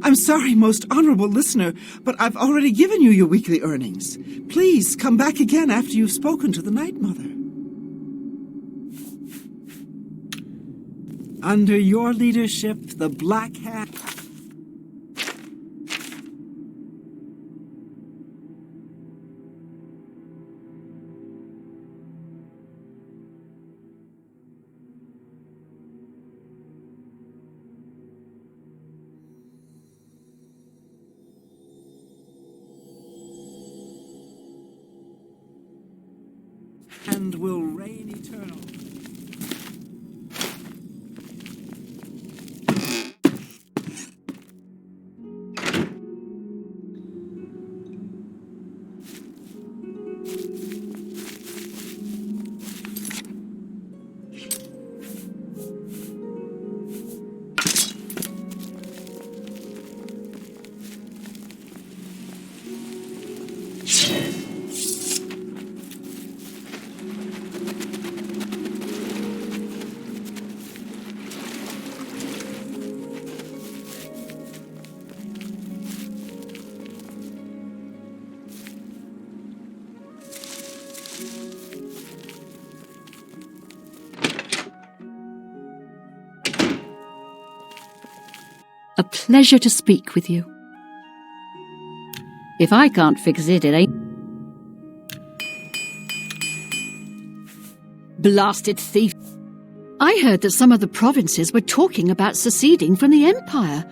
I'm sorry, most honorable listener, but I've already given you your weekly earnings. Please come back again after you've spoken to the Night Mother. Under your leadership, the Black Hat... and will reign eternal. A pleasure to speak with you. If I can't fix it, it ain't... Blasted thief! I heard that some of the provinces were talking about seceding from the Empire.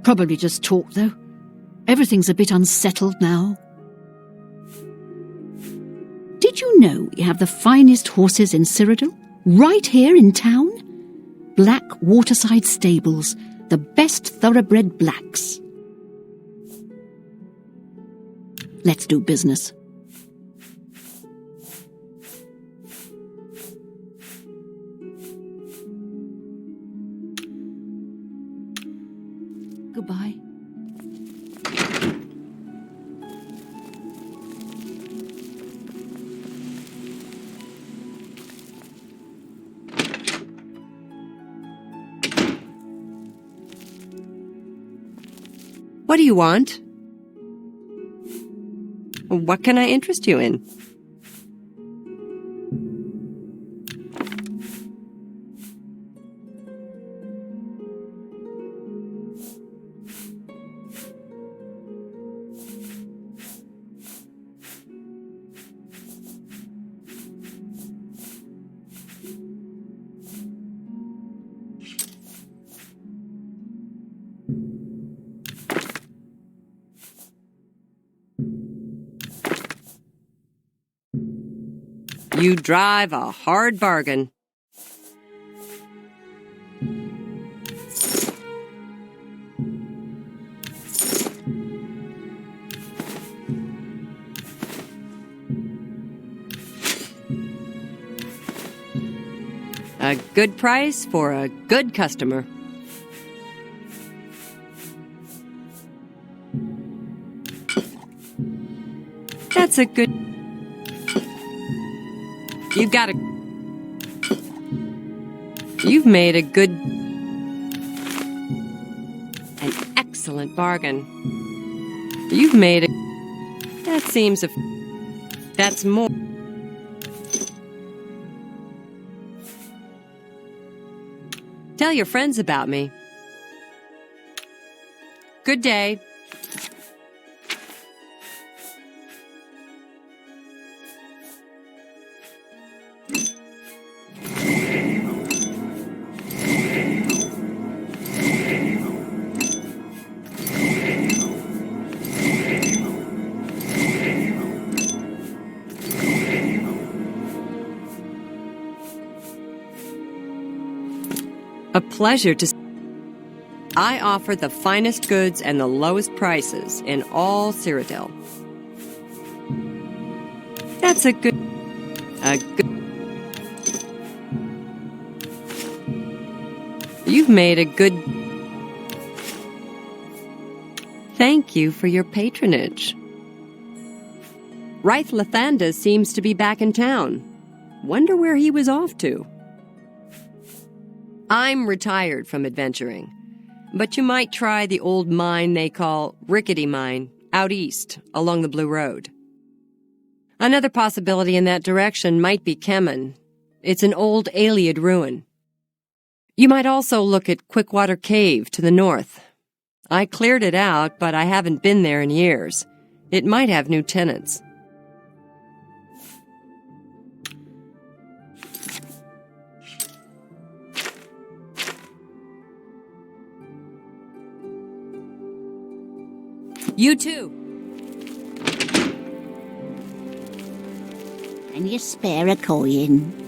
Probably just talk, though. Everything's a bit unsettled now. Did you know we have the finest horses in Cyrodiil? Right here in town? Black Waterside Stables. The best thoroughbred blacks. Let's do business. Goodbye. What do you want? What can I interest you in? You drive a hard bargain. A good price for a good customer. That's a good... You've made a good... an excellent bargain. You've made a... That seems that's more... Tell your friends about me. Good day. A pleasure to... I offer the finest goods and the lowest prices in all Cyrodiil. That's a good... You've made a good... Thank you for your patronage. Ryth Lathandas seems to be back in town. Wonder where he was off to. I'm retired from adventuring. but you might try the old mine they call Rickety Mine out east along the Blue Road. Another possibility in that direction might be Kemen. It's an old Iliad ruin. You might also look at Quickwater Cave to the north. I cleared it out, but I haven't been there in years. It might have new tenants. You too. Can you spare a coin?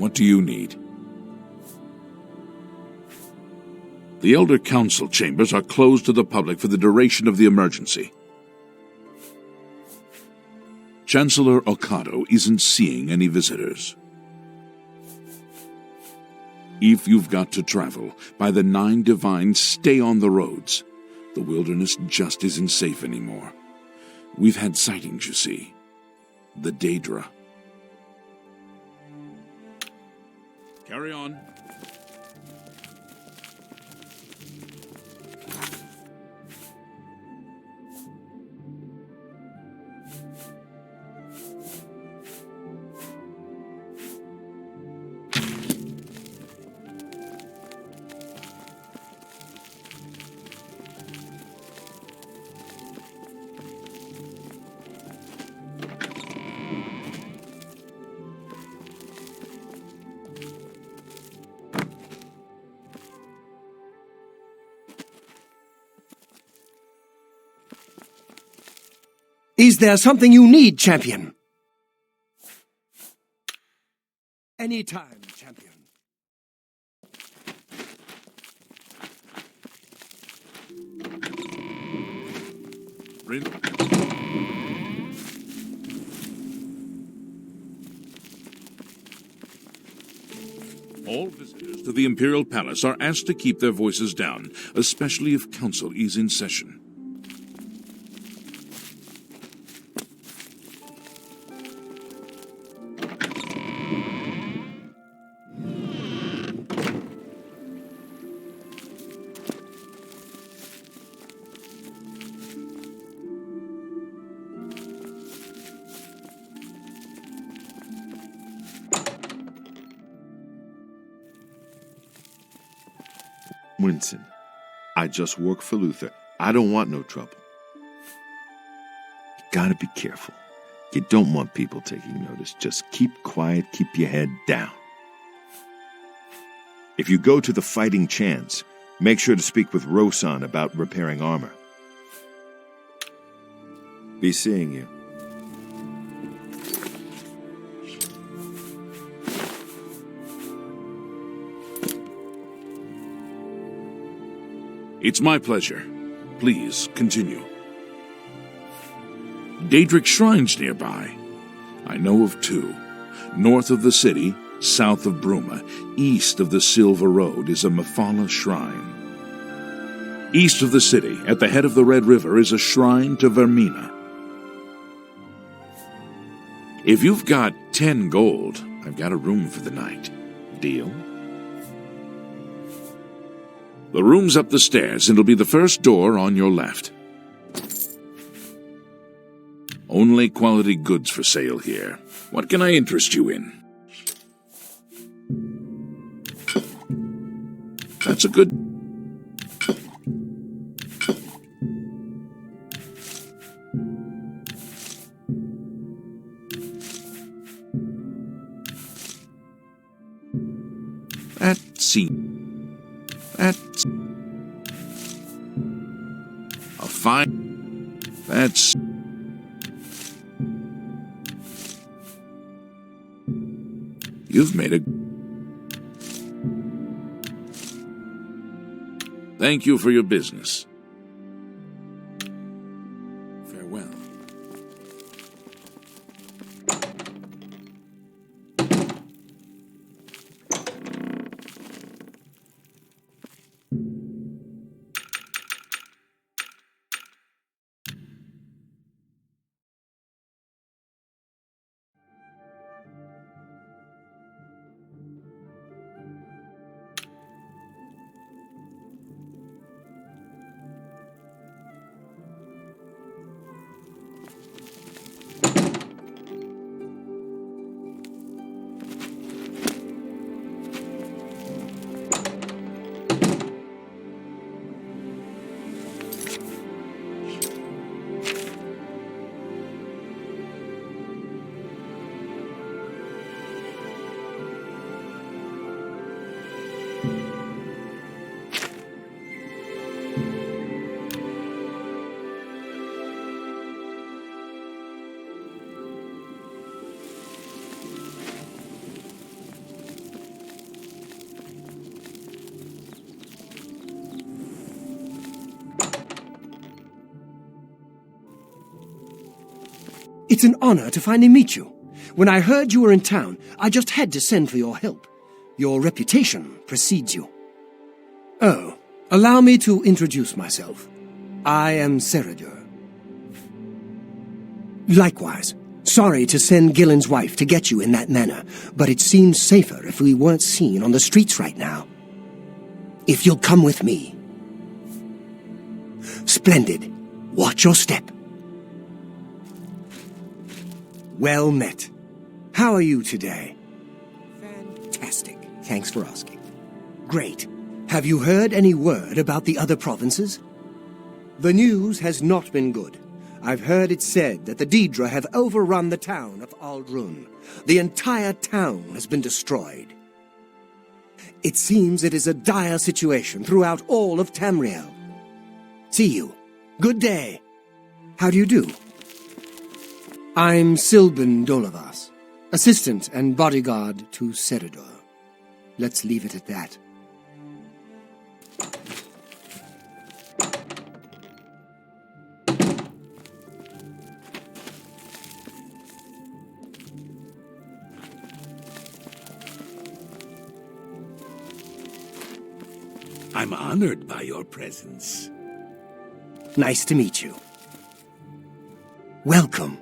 What do you need? The Elder Council chambers are closed to the public for the duration of the emergency. Chancellor Okado isn't seeing any visitors. If you've got to travel, by the 9 Divines, stay on the roads. The wilderness just isn't safe anymore. We've had sightings, you see. The Daedra. Carry on. Is there something you need, champion? Anytime, champion. All visitors to the Imperial Palace are asked to keep their voices down, especially if Council is in session. Winston, I just work for Luther. I don't want no trouble. You gotta be careful. You don't want people taking notice. Just keep quiet, keep your head down. If you go to the Fighting Chance, make sure to speak with Rosan about repairing armor. Be seeing you. It's my pleasure. Please, continue. Daedric shrines nearby. I know of 2. North of the city, south of Bruma, east of the Silver Road is a Mephala shrine. East of the city, at the head of the Red River, is a shrine to Vermina. If you've got 10 gold, I've got a room for the night. Deal? The room's up the stairs, and it'll be the first door on your left. Only quality goods for sale here. What can I interest you in? That's a good... That's a fine... That's... You've made a... Thank you for your business. Farewell. It's an honor to finally meet you. When I heard you were in town, I just had to send for your help. Your reputation precedes you. Oh, allow me to introduce myself. I am Seridur. Likewise, sorry to send Gillen's wife to get you in that manner, but it seems safer if we weren't seen on the streets right now. If you'll come with me. Splendid. Watch your step. Well met. How are you today? Fantastic. Thanks for asking. Great. Have you heard any word about the other provinces? The news has not been good. I've heard it said that the Daedra have overrun the town of Aldrun. The entire town has been destroyed. It seems it is a dire situation throughout all of Tamriel. See you. Good day. How do you do? I'm Sylban Dolavas, assistant and bodyguard to Seridur. Let's leave it at that. I'm honored by your presence. Nice to meet you. Welcome.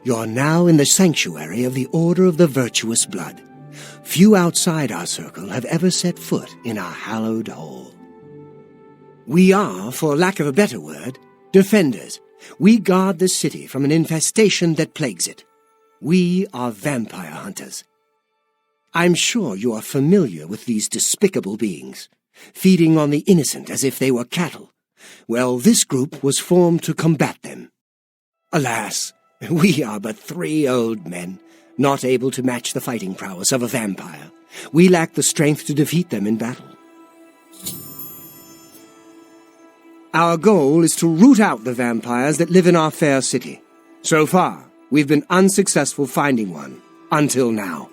You're now in the sanctuary of the Order of the Virtuous Blood. Few outside our circle have ever set foot in our hallowed hall. We are, for lack of a better word, defenders. We guard the city from an infestation that plagues it. We are vampire hunters. I'm sure you are familiar with these despicable beings, feeding on the innocent as if they were cattle. Well, this group was formed to combat them. Alas, we are but 3 old men, not able to match the fighting prowess of a vampire. We lack the strength to defeat them in battle. Our goal is to root out the vampires that live in our fair city. So far, we've been unsuccessful finding one, until now.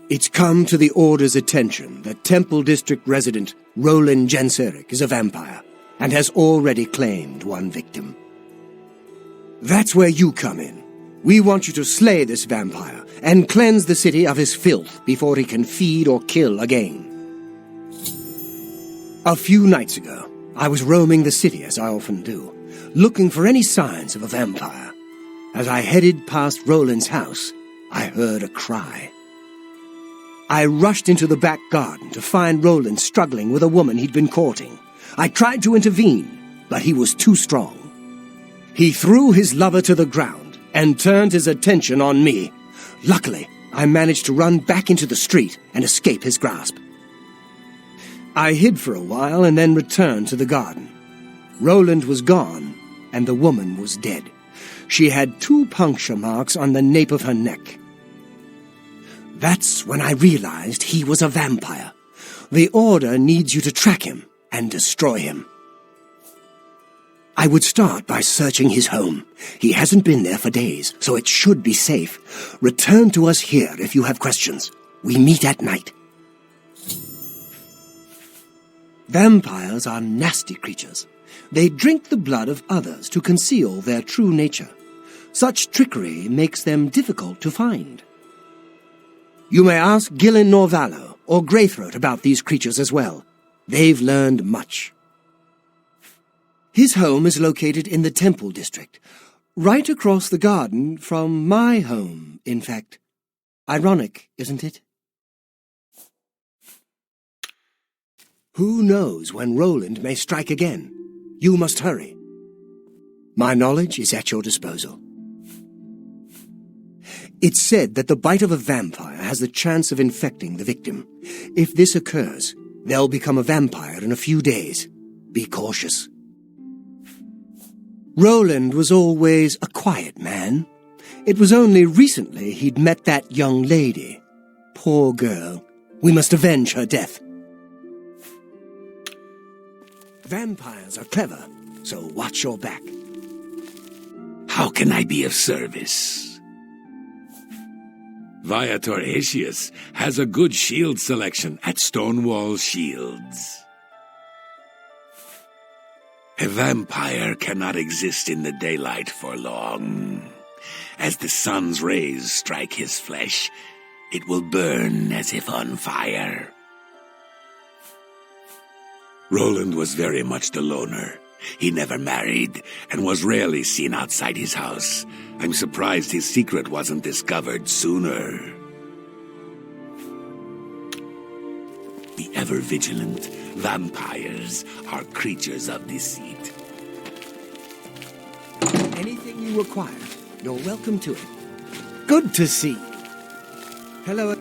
It's come to the Order's attention that Temple District resident Roland Genseric is a vampire, and has already claimed one victim. That's where you come in. We want you to slay this vampire, and cleanse the city of his filth before he can feed or kill again. A few nights ago, I was roaming the city as I often do, looking for any signs of a vampire. As I headed past Roland's house, I heard a cry. I rushed into the back garden to find Roland struggling with a woman he'd been courting. I tried to intervene, but he was too strong. He threw his lover to the ground and turned his attention on me. Luckily, I managed to run back into the street and escape his grasp. I hid for a while and then returned to the garden. Roland was gone, and the woman was dead. She had 2 puncture marks on the nape of her neck. That's when I realized he was a vampire. The Order needs you to track him and destroy him. I would start by searching his home. He hasn't been there for days, so it should be safe. Return to us here if you have questions. We meet at night. Vampires are nasty creatures. They drink the blood of others to conceal their true nature. Such trickery makes them difficult to find. You may ask Gillen Norvallo or Greythroat about these creatures as well. They've learned much. His home is located in the Temple District, right across the garden from my home, in fact. Ironic, isn't it? Who knows when Roland may strike again? You must hurry. My knowledge is at your disposal. It's said that the bite of a vampire has the chance of infecting the victim. If this occurs, they'll become a vampire in a few days. Be cautious. Roland was always a quiet man. It was only recently he'd met that young lady. Poor girl. We must avenge her death. Vampires are clever, so watch your back. How can I be of service? Viator Aetius has a good shield selection at Stonewall Shields. A vampire cannot exist in the daylight for long. As the sun's rays strike his flesh, it will burn as if on fire. Roland was very much the loner. He never married and was rarely seen outside his house. I'm surprised his secret wasn't discovered sooner. The ever-vigilant vampires are creatures of deceit. Anything you require, you're welcome to it. Good to see you. Hello.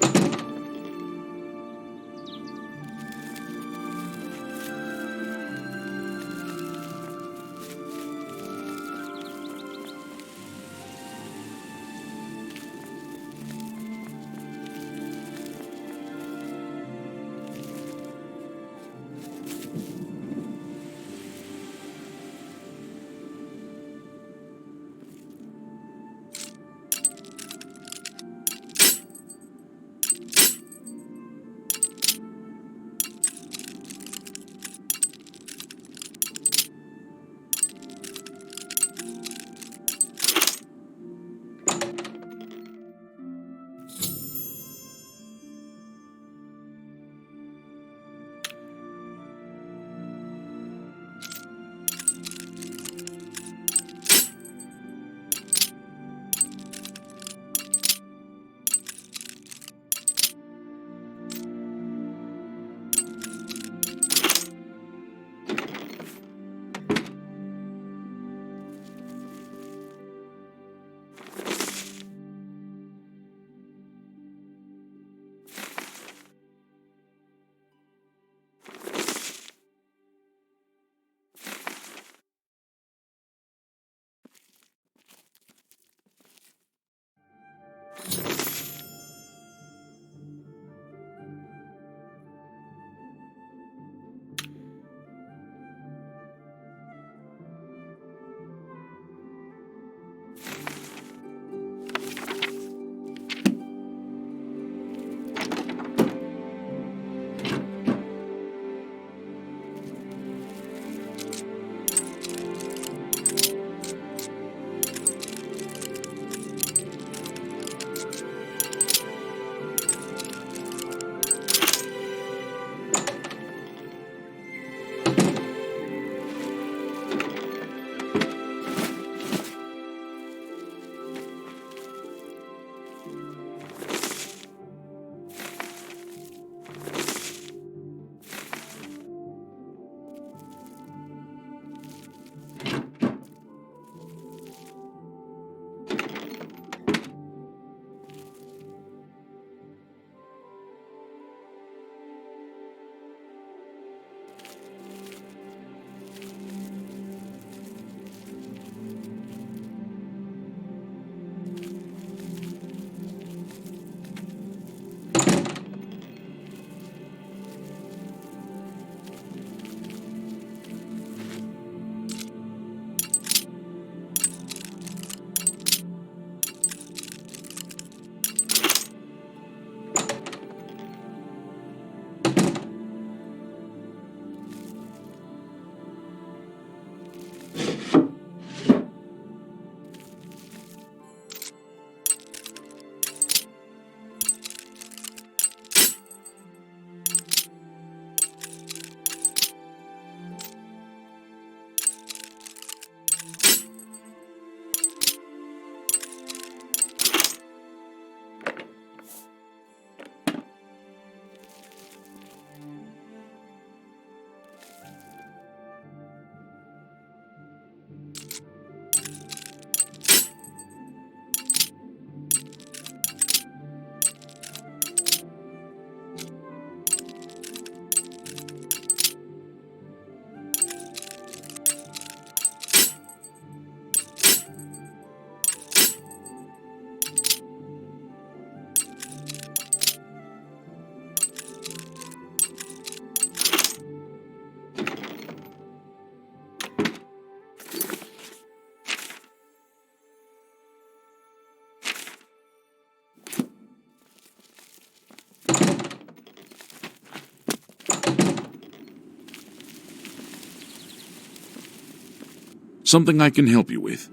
Something I can help you with?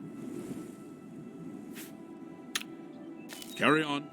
Carry on.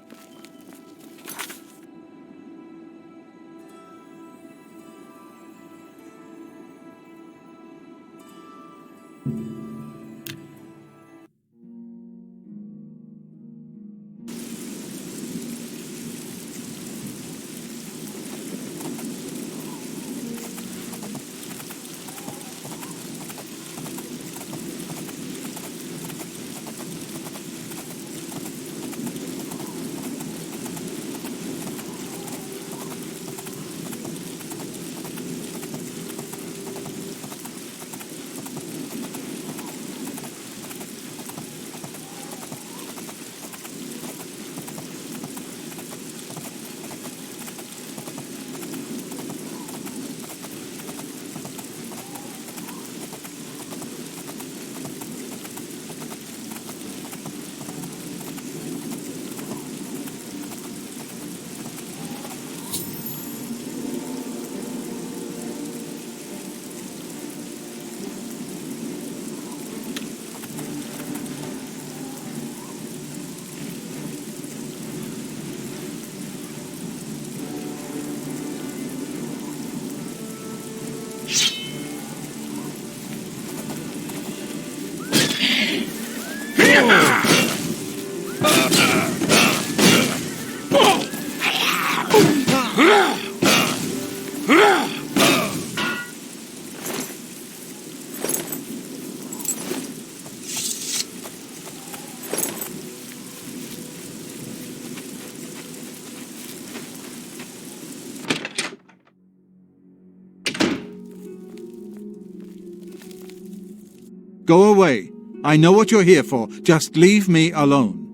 Go away. I know what you're here for. Just leave me alone.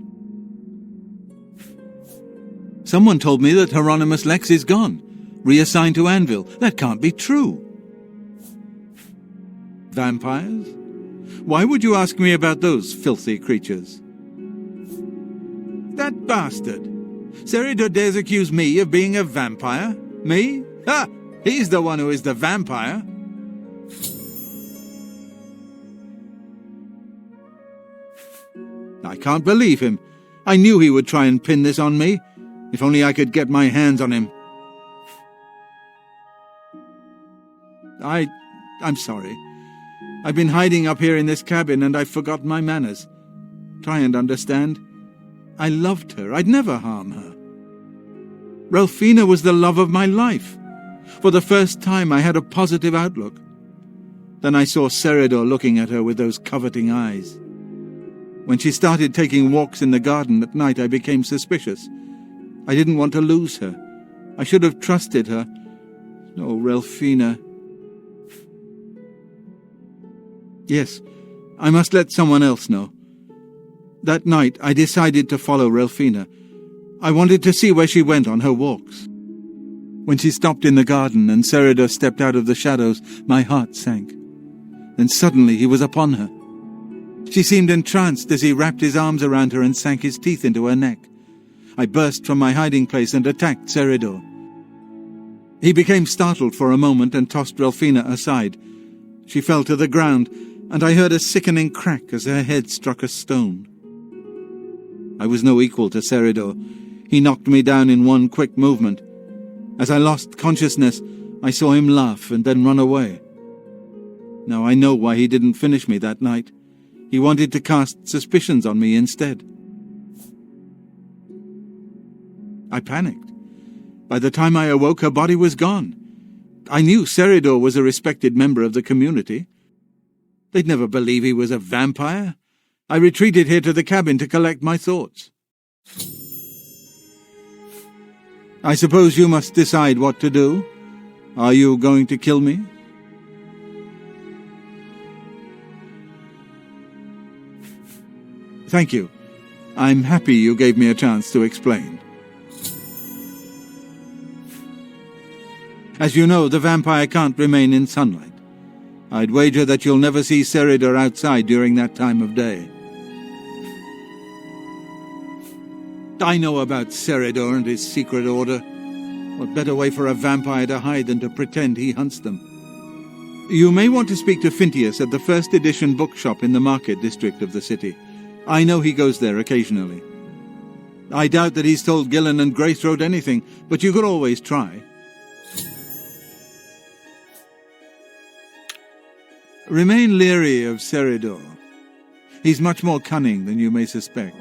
Someone told me that Hieronymus Lex is gone, reassigned to Anvil. That can't be true. Vampires? Why would you ask me about those filthy creatures? That bastard! Seridor dares accuse me of being a vampire? Me? Ha! He's the one who is the vampire. I can't believe him. I knew he would try and pin this on me. If only I could get my hands on him. I'm sorry. I've been hiding up here in this cabin and I've forgotten my manners. Try and understand. I loved her. I'd never harm her. Ralphina was the love of my life. For the first time I had a positive outlook. Then I saw Seridor looking at her with those coveting eyes. When she started taking walks in the garden at night, I became suspicious. I didn't want to lose her. I should have trusted her. Oh, Ralphina. Yes, I must let someone else know. That night, I decided to follow Ralphina. I wanted to see where she went on her walks. When she stopped in the garden and Seridor stepped out of the shadows, my heart sank. Then suddenly he was upon her. She seemed entranced as he wrapped his arms around her and sank his teeth into her neck. I burst from my hiding place and attacked Seridor. He became startled for a moment and tossed Ralphina aside. She fell to the ground, and I heard a sickening crack as her head struck a stone. I was no equal to Seridor. He knocked me down in one quick movement. As I lost consciousness, I saw him laugh and then run away. Now I know why he didn't finish me that night. He wanted to cast suspicions on me instead. I panicked. By the time I awoke, her body was gone. I knew Seridor was a respected member of the community. They'd never believe he was a vampire. I retreated here to the cabin to collect my thoughts. I suppose you must decide what to do. Are you going to kill me? Thank you. I'm happy you gave me a chance to explain. As you know, the vampire can't remain in sunlight. I'd wager that you'll never see Seridor outside during that time of day. I know about Seridor and his secret order. What better way for a vampire to hide than to pretend he hunts them? You may want to speak to Phintius at the first edition bookshop in the market district of the city. I know he goes there occasionally. I doubt that he's told Gillen and Greythroat anything, but you could always try. Remain leery of Seridor. He's much more cunning than you may suspect.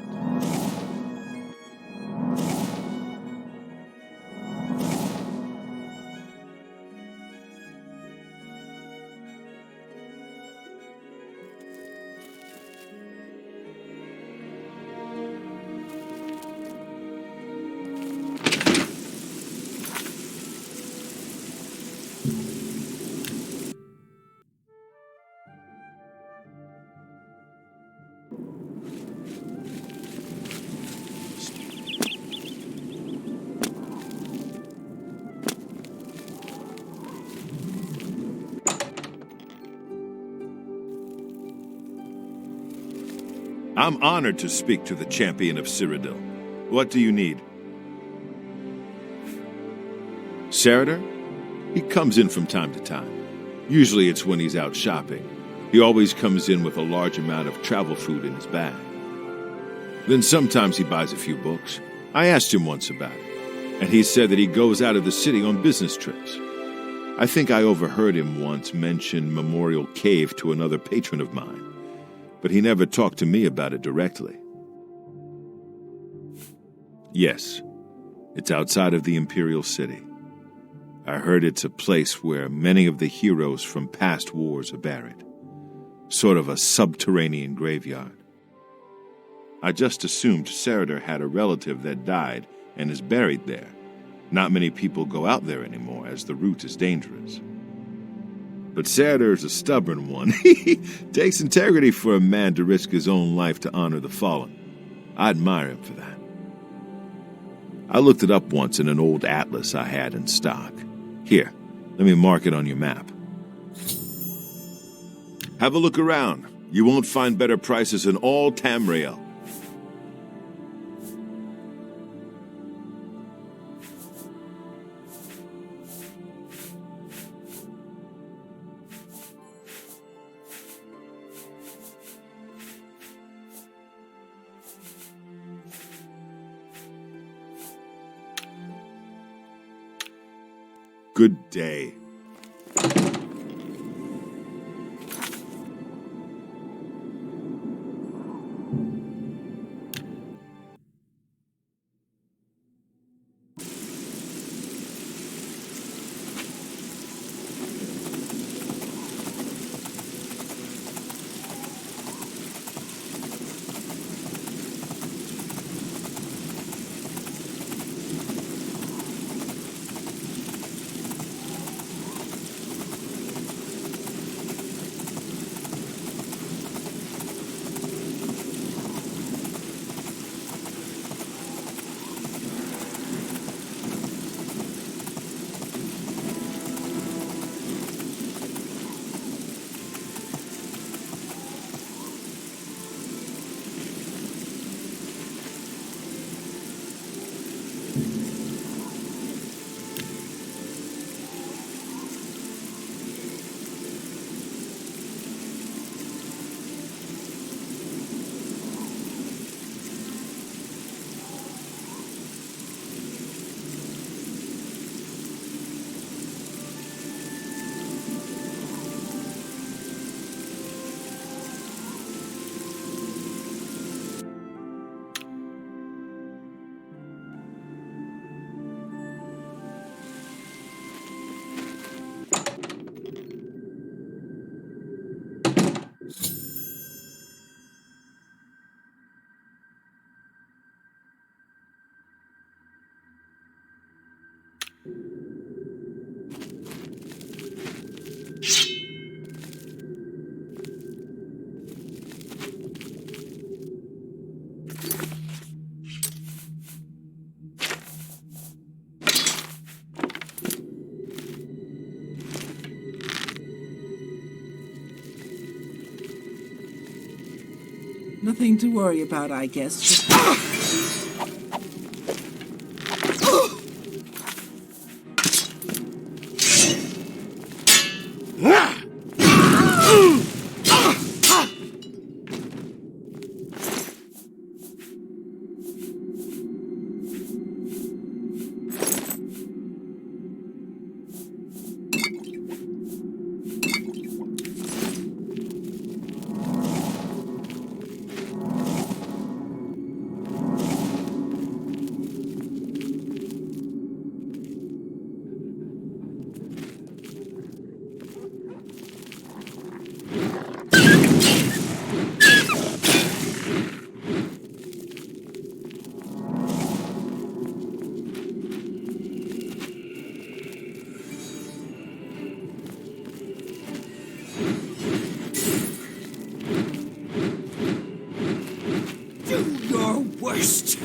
I'm honored to speak to the champion of Cyrodiil. What do you need? Seridor? He comes in from time to time. Usually it's when he's out shopping. He always comes in with a large amount of travel food in his bag. Then sometimes he buys a few books. I asked him once about it, and he said that he goes out of the city on business trips. I think I overheard him once mention Memorial Cave to another patron of mine, but he never talked to me about it directly. Yes, it's outside of the Imperial City. I heard it's a place where many of the heroes from past wars are buried. Sort of a subterranean graveyard. I just assumed Seridor had a relative that died and is buried there. Not many people go out there anymore, as the route is dangerous. But Seridor's a stubborn one. He takes integrity for a man to risk his own life to honor the fallen. I admire him for that. I looked it up once in an old atlas I had in stock. Here, let me mark it on your map. Have a look around. You won't find better prices in all Tamriel. Good day. Nothing to worry about, I guess. Just... Do your worst.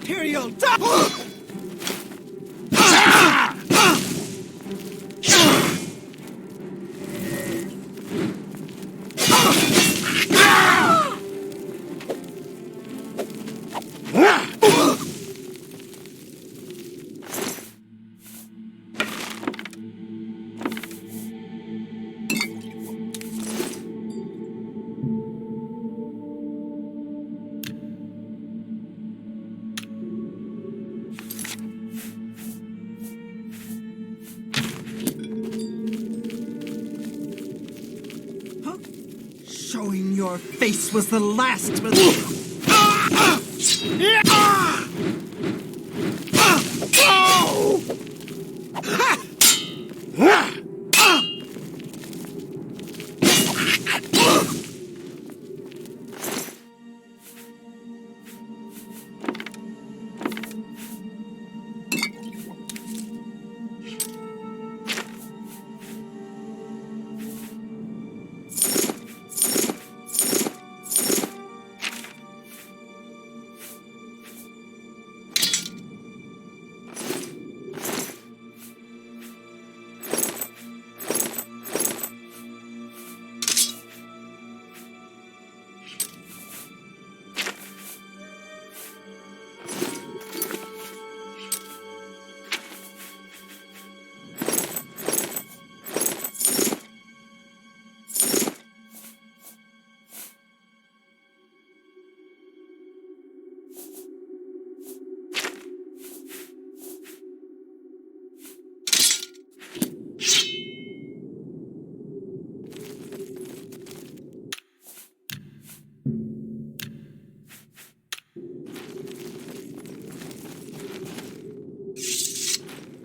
Imperial Showing your face was the last.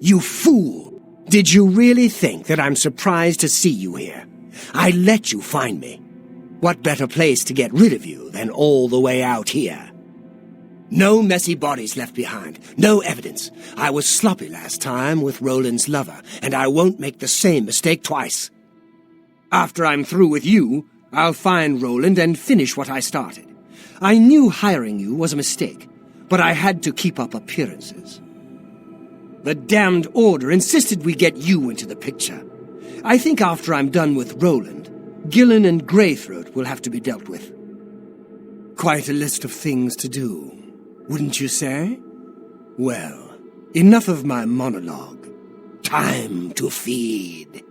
You fool! Did you really think that I'm surprised to see you here? I let you find me. What better place to get rid of you than all the way out here? No messy bodies left behind, no evidence. I was sloppy last time with Roland's lover, and I won't make the same mistake twice. After I'm through with you, I'll find Roland and finish what I started. I knew hiring you was a mistake, but I had to keep up appearances. The damned Order insisted we get you into the picture. I think after I'm done with Roland, Gillen and Greythroat will have to be dealt with. Quite a list of things to do, wouldn't you say? Well, enough of my monologue. Time to feed.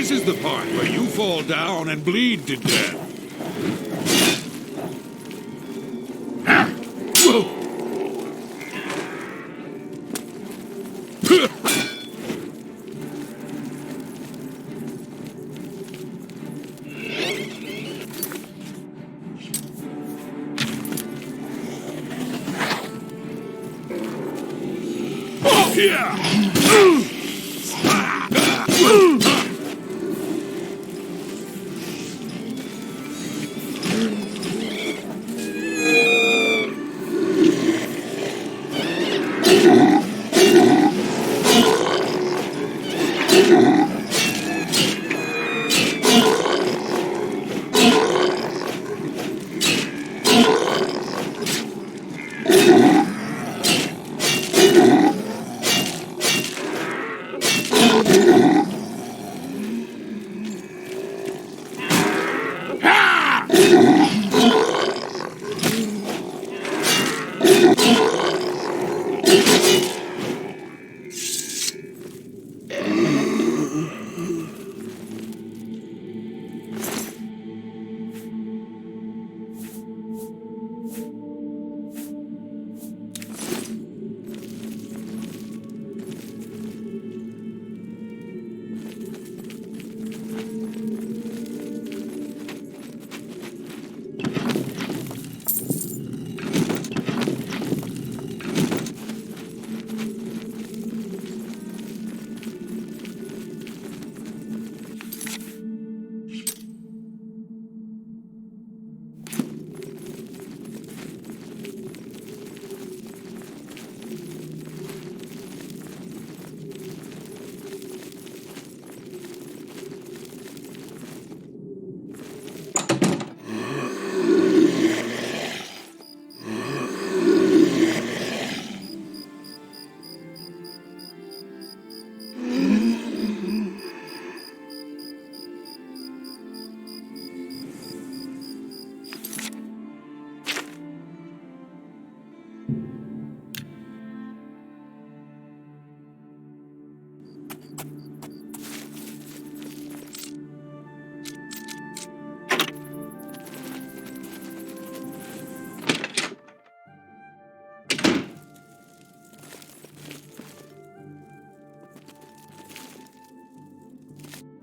This is the part where you fall down and bleed to death. Whoa!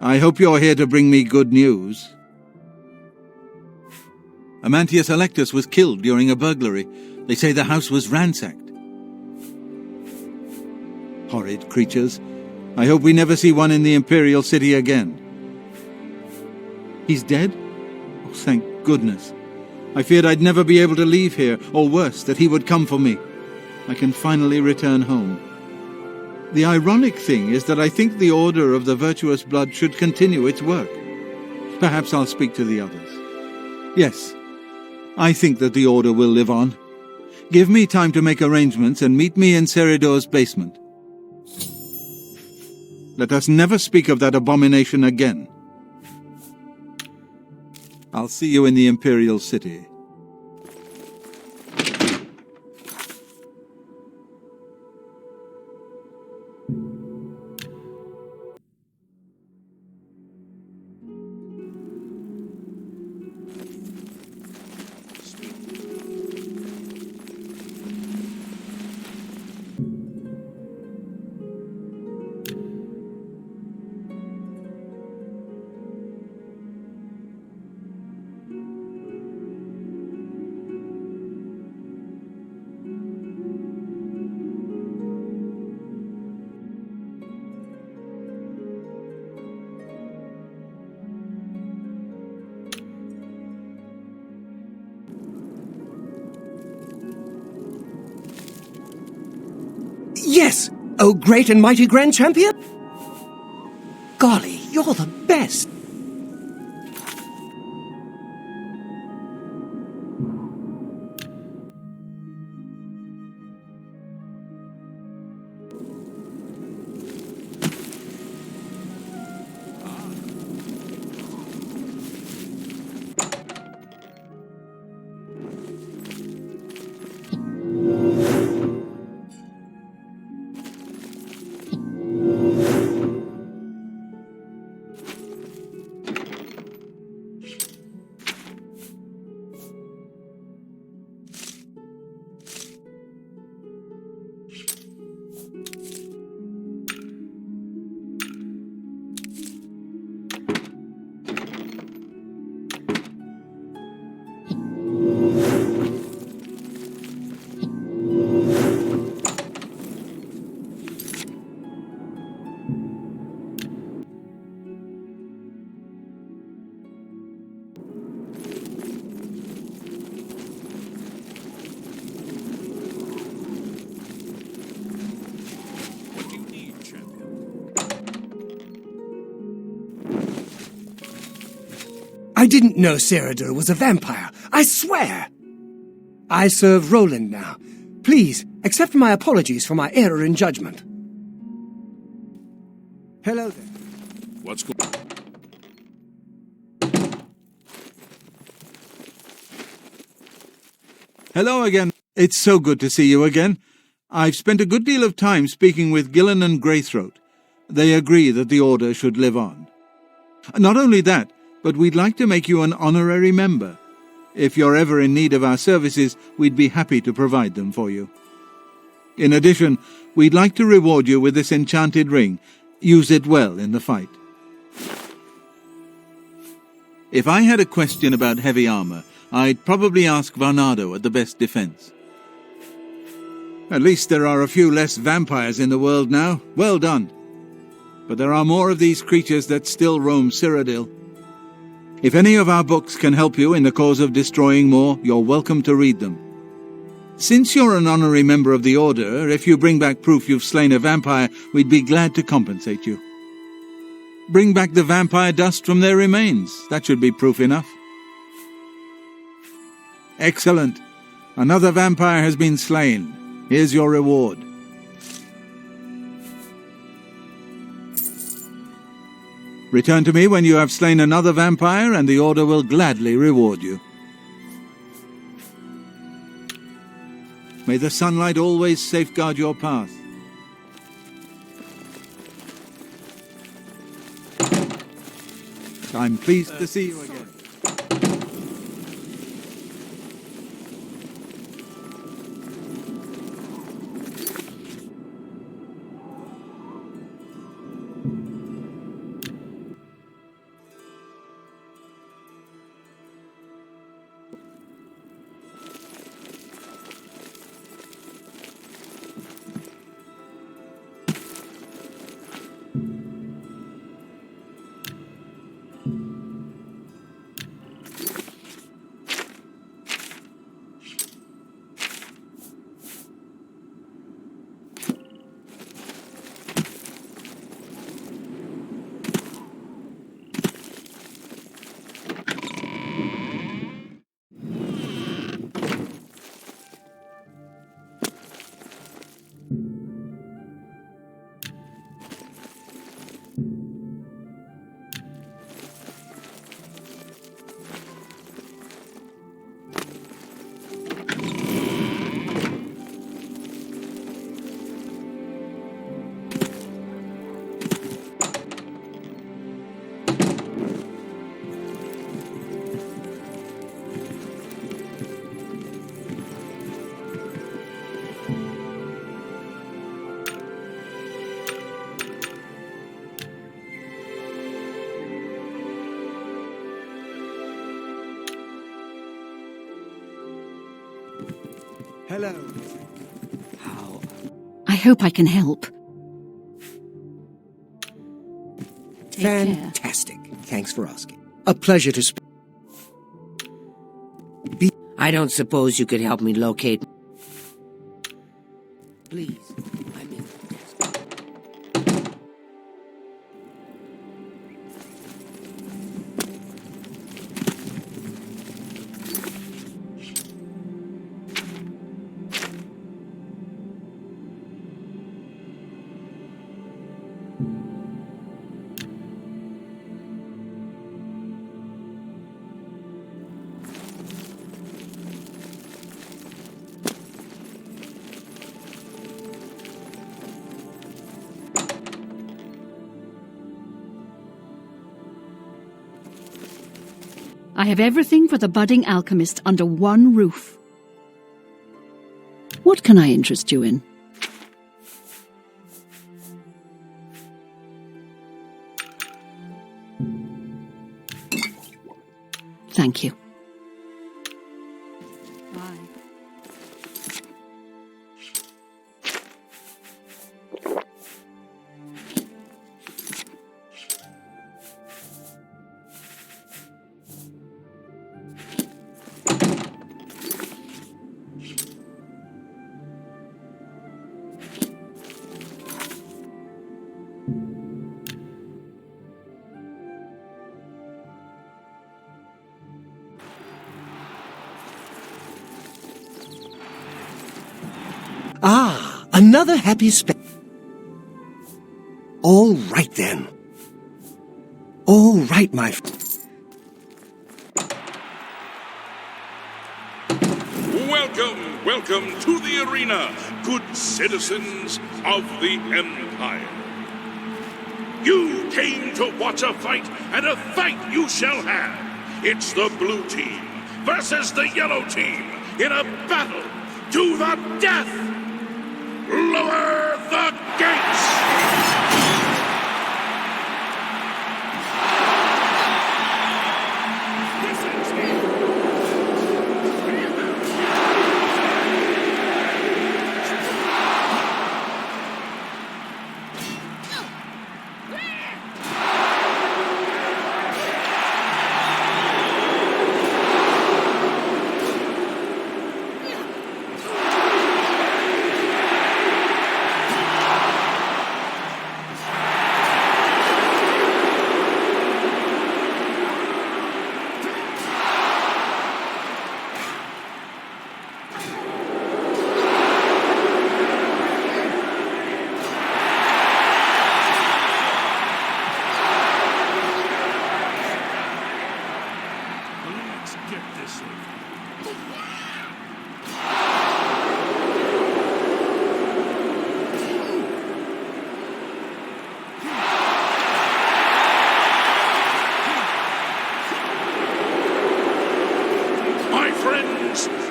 I hope you're here to bring me good news. Amantius Electus was killed during a burglary. They say the house was ransacked. Horrid creatures. I hope we never see one in the Imperial City again. He's dead? Oh, thank goodness. I feared I'd never be able to leave here, or worse, that he would come for me. I can finally return home. The ironic thing is that I think the Order of the Virtuous Blood should continue its work. Perhaps I'll speak to the others. Yes, I think that the Order will live on. Give me time to make arrangements and meet me in Seridor's basement. Let us never speak of that abomination again. I'll see you in the Imperial City. Yes! Oh, great and mighty Grand Champion! Golly, you're the best! I didn't know Cyrodiil was a vampire. I swear! I serve Roland now. Please, accept my apologies for my error in judgment. Hello there. What's going on? Hello again. It's so good to see you again. I've spent a good deal of time speaking with Gillen and Greythroat. They agree that the Order should live on. Not only that, but we'd like to make you an honorary member. If you're ever in need of our services, we'd be happy to provide them for you. In addition, we'd like to reward you with this enchanted ring. Use it well in the fight. If I had a question about heavy armor, I'd probably ask Varnado at the best defense. At least there are a few less vampires in the world now. Well done. But there are more of these creatures that still roam Cyrodiil. If any of our books can help you in the cause of destroying more, you're welcome to read them. Since you're an honorary member of the Order, if you bring back proof you've slain a vampire, we'd be glad to compensate you. Bring back the vampire dust from their remains. That should be proof enough. Excellent. Another vampire has been slain. Here's your reward. Return to me when you have slain another vampire, and the Order will gladly reward you. May the sunlight always safeguard your path. I'm pleased to see you again. Hello. I hope I can help. Take care. Fantastic. Thanks for asking. A pleasure to speak. I don't suppose you could help me locate... Please, I'm in. I have everything for the budding alchemist under one roof. What can I interest you in? Thank you. Bye. Another happy All right, then. All right, my... Welcome to the arena, good citizens of the Empire. You came to watch a fight, and a fight you shall have. It's the blue team versus the yellow team in a battle to the death. Lower the gates!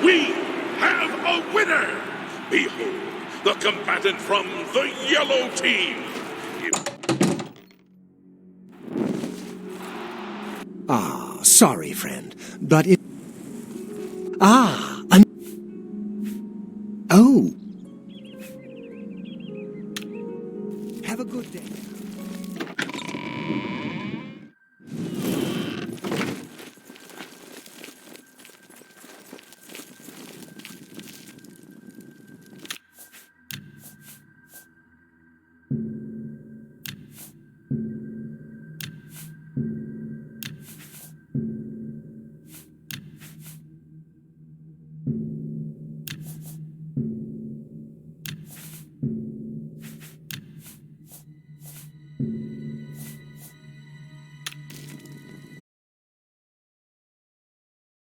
We have a winner! Behold, the combatant from the yellow team! Ah, sorry, friend, but it... Ah,